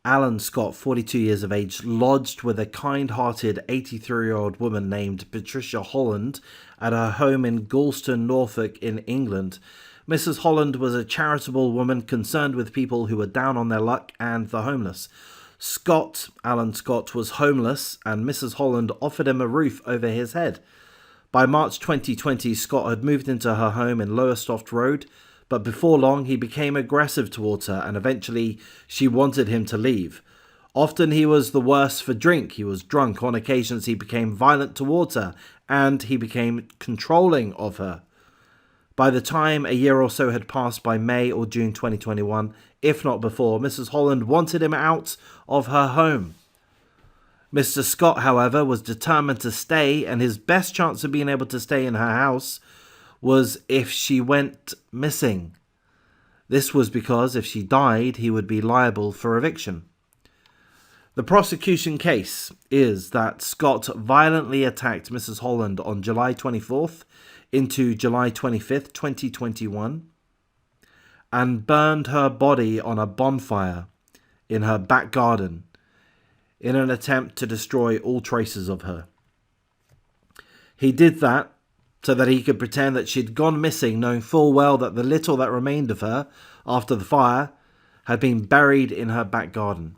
Alan Scott, 42 years of age, lodged with a kind-hearted 83-year-old woman named Patricia Holland at her home in Galston, Norfolk in England. Mrs. Holland was a charitable woman concerned with people who were down on their luck and the homeless. Alan Scott, was homeless, and Mrs. Holland offered him a roof over his head. By March 2020, Scott had moved into her home in Lowestoft Road, but before long he became aggressive towards her, and eventually she wanted him to leave. Often he was the worse for drink. He was drunk. On occasions he became violent towards her, and he became controlling of her. By the time a year or so had passed, by May or June 2021, if not before, Mrs. Holland wanted him out of her home. Mr. Scott, however, was determined to stay, and his best chance of being able to stay in her house was if she went missing. This was because if she died, he would be liable for eviction. The prosecution case is that Scott violently attacked Mrs. Holland on July 24th into July 25th, 2021, and burned her body on a bonfire in her back garden in an attempt to destroy all traces of her. He did that so that he could pretend that she'd gone missing, knowing full well that the little that remained of her after the fire had been buried in her back garden.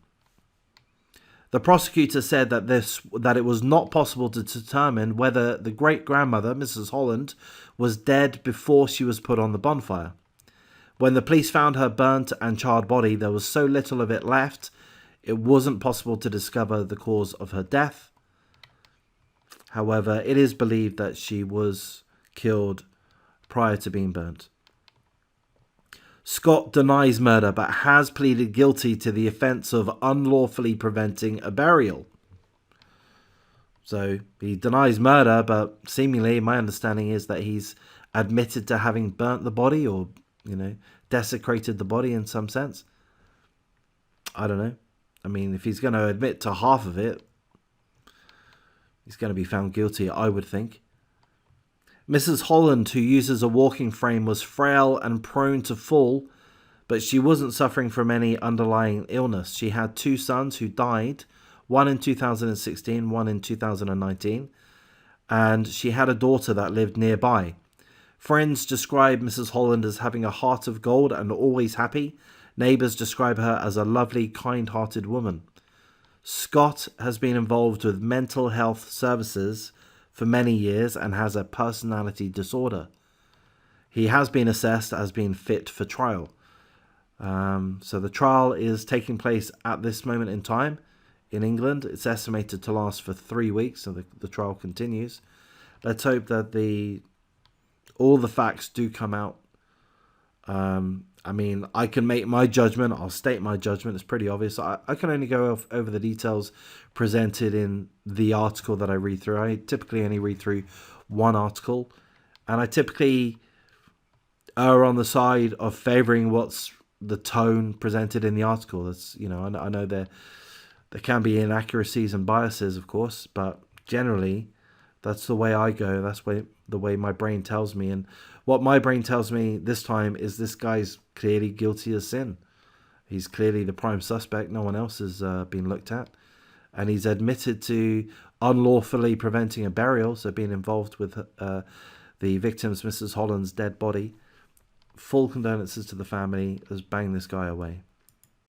The prosecutor said that it was not possible to determine whether the great-grandmother, Mrs. Holland, was dead before she was put on the bonfire. When the police found her burnt and charred body, there was so little of it left, it wasn't possible to discover the cause of her death. However, it is believed that she was killed prior to being burnt. Scott denies murder but has pleaded guilty to the offence of unlawfully preventing a burial. So he denies murder, but seemingly my understanding is that he's admitted to having burnt the body or, desecrated the body in some sense. I don't know. I mean, if he's going to admit to half of it, he's going to be found guilty, I would think. Mrs. Holland, who uses a walking frame, was frail and prone to fall, but she wasn't suffering from any underlying illness. She had 2 sons who died, one in 2016, one in 2019, and she had a daughter that lived nearby. Friends describe Mrs. Holland as having a heart of gold and always happy. Neighbours describe her as a lovely, kind-hearted woman. Scott has been involved with mental health services for many years and has a personality disorder. He has been assessed as being fit for trial. So the trial is taking place at this moment in time in England. It's estimated to last for 3 weeks, so the trial continues. Let's hope that all the facts do come out. I mean, I can make my judgment. I'll state my judgment. It's pretty obvious. I can only go over the details presented in the article that I read through. I typically only read through one article, and I typically err on the side of favouring what's the tone presented in the article. That's, I know there can be inaccuracies and biases, of course, but generally that's the way I go. That's the way my brain tells me. And what my brain tells me this time is this guy's clearly guilty of sin. He's clearly the prime suspect. No one else has been looked at. And he's admitted to unlawfully preventing a burial, so being involved with the victim's, Mrs. Holland's, dead body. Full condolences to the family. Let's bang this guy away.